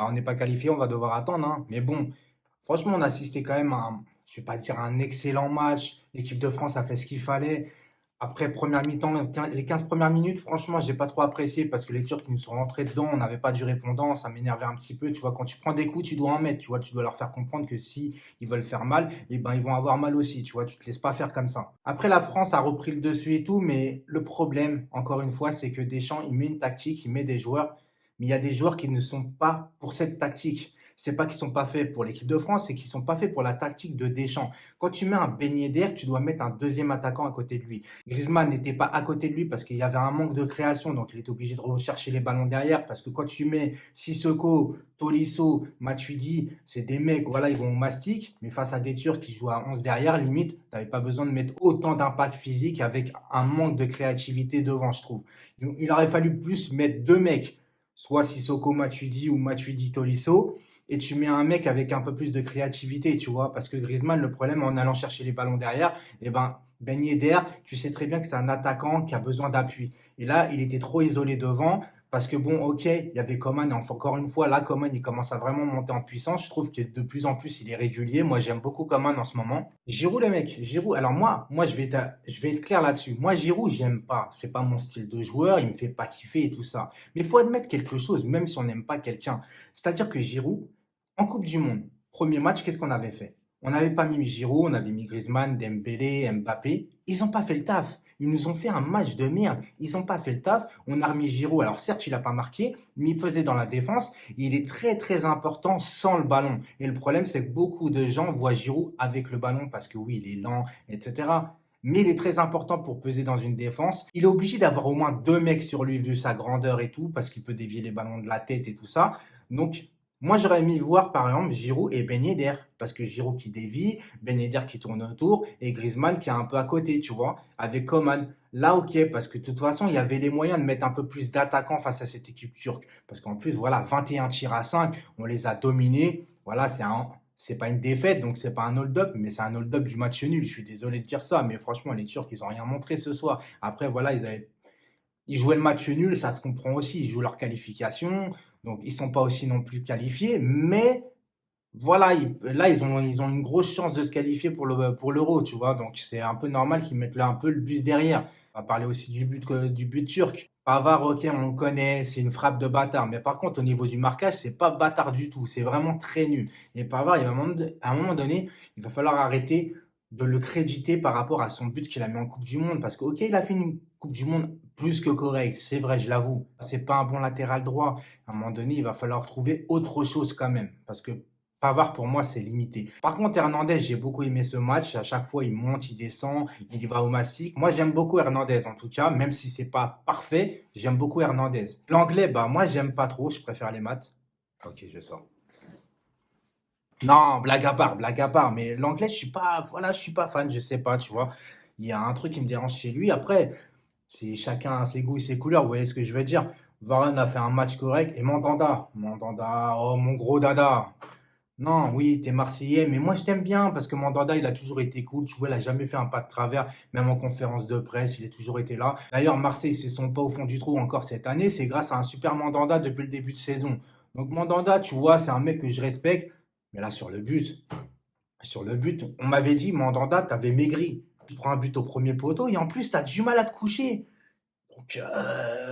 bah, on n'est pas qualifié, on va devoir attendre, hein. Mais bon, franchement, on a assisté quand même à un, je vais pas dire un excellent match. L'équipe de France a fait ce qu'il fallait. Après, première mi-temps, les 15 premières minutes, franchement, j'ai pas trop apprécié parce que les Turcs, ils nous sont rentrés dedans, on n'avait pas du répondant, ça m'énervait un petit peu. Tu vois, quand tu prends des coups, tu dois en mettre, tu vois, tu dois leur faire comprendre que si ils veulent faire mal, eh ben, ils vont avoir mal aussi, tu vois, tu te laisses pas faire comme ça. Après, la France a repris le dessus et tout, mais le problème, encore une fois, c'est que Deschamps, il met une tactique, il met des joueurs, mais il y a des joueurs qui ne sont pas pour cette tactique. C'est pas qu'ils sont pas faits pour l'équipe de France, c'est qu'ils sont pas faits pour la tactique de Deschamps. Quand tu mets un beignet d'air, tu dois mettre un deuxième attaquant à côté de lui. Griezmann n'était pas à côté de lui parce qu'il y avait un manque de création, donc il était obligé de rechercher les ballons derrière. Parce que quand tu mets Sissoko, Tolisso, Matuidi, c'est des mecs, voilà, ils vont au mastic, mais face à des Turcs qui jouent à 11 derrière, limite, tu n'avais pas besoin de mettre autant d'impact physique avec un manque de créativité devant, je trouve. Il aurait fallu plus mettre deux mecs, soit Sissoko, Matuidi ou Matuidi, Tolisso, et tu mets un mec avec un peu plus de créativité, tu vois, parce que Griezmann, le problème en allant chercher les ballons derrière, eh ben, Ben Yedder, tu sais très bien que c'est un attaquant qui a besoin d'appui. Et là, il était trop isolé devant parce que bon, ok, il y avait Coman, et encore une fois, là, Coman, il commence à vraiment monter en puissance. Je trouve que de plus en plus, il est régulier. Moi, j'aime beaucoup Coman en ce moment. Giroud, le mec, Giroud. Alors moi, je vais être clair là-dessus. Moi, Giroud, j'aime pas. C'est pas mon style de joueur. Il me fait pas kiffer et tout ça. Mais il faut admettre quelque chose, même si on n'aime pas quelqu'un. C'est-à-dire que Giroud, en Coupe du Monde, premier match, qu'est-ce qu'on avait fait? On n'avait pas mis Giroud, on avait mis Griezmann, Dembélé, Mbappé. Ils n'ont pas fait le taf. Ils nous ont fait un match de merde. Ils n'ont pas fait le taf. On a remis Giroud. Alors certes, il n'a pas marqué, mais il pesait dans la défense. Il est très très important sans le ballon. Et le problème, c'est que beaucoup de gens voient Giroud avec le ballon parce que oui, il est lent, etc. Mais il est très important pour peser dans une défense. Il est obligé d'avoir au moins deux mecs sur lui vu sa grandeur et tout, parce qu'il peut dévier les ballons de la tête et tout ça. Donc moi, j'aurais aimé voir, par exemple, Giroud et Ben Yedder. Parce que Giroud qui dévie, Ben Yedder qui tourne autour, et Griezmann qui est un peu à côté, tu vois, avec Coman. Là, ok, parce que de toute façon, il y avait les moyens de mettre un peu plus d'attaquants face à cette équipe turque. Parce qu'en plus, voilà, 21 tirs à 5, on les a dominés. Voilà, c'est pas une défaite, donc c'est pas un hold-up, mais c'est un hold-up du match nul. Je suis désolé de dire ça, mais franchement, les Turcs, ils ont rien montré ce soir. Après, voilà, ils jouaient le match nul, ça se comprend aussi. Ils jouent leur qualification, donc ils sont pas aussi non plus qualifiés. Mais voilà, là, ils ont une grosse chance de se qualifier pour l'Euro, tu vois. Donc c'est un peu normal qu'ils mettent là un peu le bus derrière. On va parler aussi du but turc. Pavard, ok, on le connaît, c'est une frappe de bâtard. Mais par contre, au niveau du marquage, c'est pas bâtard du tout. C'est vraiment très nul. Et Pavard, à un moment donné, il va falloir arrêter de le créditer par rapport à son but qu'il a mis en Coupe du Monde. Parce que, ok, il a fait une Coupe du Monde plus que correcte. C'est vrai, je l'avoue. C'est pas un bon latéral droit. À un moment donné, il va falloir trouver autre chose quand même. Parce que Pavard, pour moi, c'est limité. Par contre, Hernandez, j'ai beaucoup aimé ce match. À chaque fois, il monte, il descend, il va au massif. Moi, j'aime beaucoup Hernandez, en tout cas, même si c'est pas parfait, j'aime beaucoup Hernandez. L'anglais, bah, moi, j'aime pas trop. Je préfère les maths. Ok, je sors. Non, blague à part. Mais l'anglais, je suis pas fan, je sais pas, tu vois. Il y a un truc qui me dérange chez lui. Après, c'est chacun a ses goûts et ses couleurs. Vous voyez ce que je veux dire? Varane a fait un match correct. Et Mandanda, oh, mon gros dada. Non, oui, t'es Marseillais, mais moi je t'aime bien parce que Mandanda, il a toujours été cool. Tu vois, il a jamais fait un pas de travers, même en conférence de presse, il a toujours été là. D'ailleurs, Marseille, ils se sont pas au fond du trou encore cette année, c'est grâce à un super Mandanda depuis le début de saison. Donc Mandanda, tu vois, c'est un mec que je respecte, mais là sur le but, on m'avait dit, Mandanda, t'avais maigri. Tu prends un but au premier poteau et en plus, t'as du mal à te coucher. Donc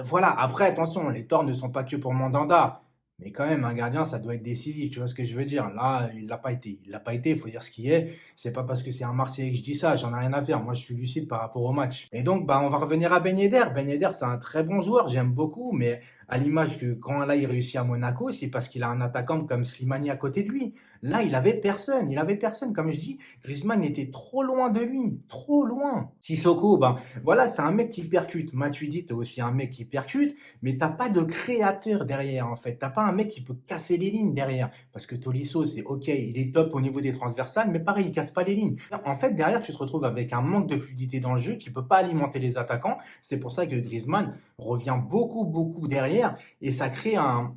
voilà, après, attention, les torts ne sont pas que pour Mandanda. Mais quand même, un gardien, ça doit être décisif, tu vois ce que je veux dire. Là, il l'a pas été. Il l'a pas été, il faut dire ce qui est. C'est pas parce que c'est un Marseillais que je dis ça, j'en ai rien à faire. Moi, je suis lucide par rapport au match. Et donc, bah, on va revenir à Ben Yedder. Ben Yedder, c'est un très bon joueur, j'aime beaucoup, mais à l'image que quand là, il réussit à Monaco, c'est parce qu'il a un attaquant comme Slimani à côté de lui. Là, il avait personne. Il avait personne. Comme je dis, Griezmann était trop loin de lui. Trop loin. Sissoko, bah, voilà, c'est un mec qui percute. Matuidi, t'es aussi un mec qui percute, mais t'as pas de créateur derrière, en fait. T'as pas un mec qui peut casser les lignes derrière. Parce que Tolisso, c'est ok, il est top au niveau des transversales, mais pareil, il casse pas les lignes. En fait, derrière, tu te retrouves avec un manque de fluidité dans le jeu qui peut pas alimenter les attaquants. C'est pour ça que Griezmann revient beaucoup derrière et ça crée un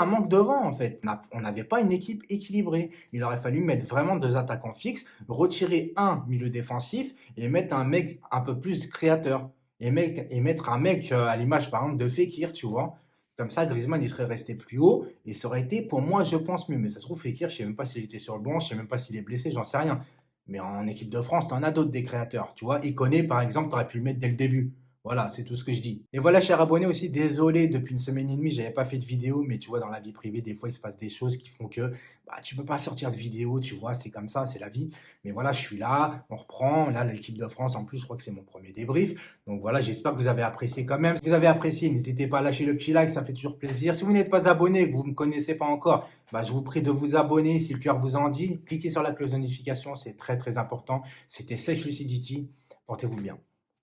manque devant, en fait. On n'avait pas une équipe équilibrée. Il aurait fallu mettre vraiment deux attaquants fixes, retirer un milieu défensif et mettre un mec un peu plus créateur. Et mettre un mec à l'image, par exemple, de Fekir, tu vois. Comme ça, Griezmann, il serait resté plus haut et ça aurait été, pour moi, je pense mieux. Mais ça se trouve, Fekir, je sais même pas s'il était sur le banc, je sais même pas s'il est blessé, j'en sais rien. Mais en équipe de France, t'en as d'autres des créateurs. Tu vois, Iconé, par exemple, t'aurais pu le mettre dès le début. Voilà, c'est tout ce que je dis. Et voilà, cher abonné aussi, désolé, depuis une semaine et demie, j'avais pas fait de vidéo, mais tu vois, dans la vie privée, des fois, il se passe des choses qui font que bah, tu peux pas sortir de vidéo, tu vois, c'est comme ça, c'est la vie. Mais voilà, je suis là, on reprend. Là, l'équipe de France, en plus, je crois que c'est mon premier débrief. Donc voilà, j'espère que vous avez apprécié quand même. Si vous avez apprécié, n'hésitez pas à lâcher le petit like, ça fait toujours plaisir. Si vous n'êtes pas abonné et que vous ne me connaissez pas encore, bah, je vous prie de vous abonner si le cœur vous en dit. Cliquez sur la cloche de notification, c'est très très important. C'était Sèche Lucidity. Portez-vous bien.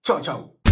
Ciao, ciao!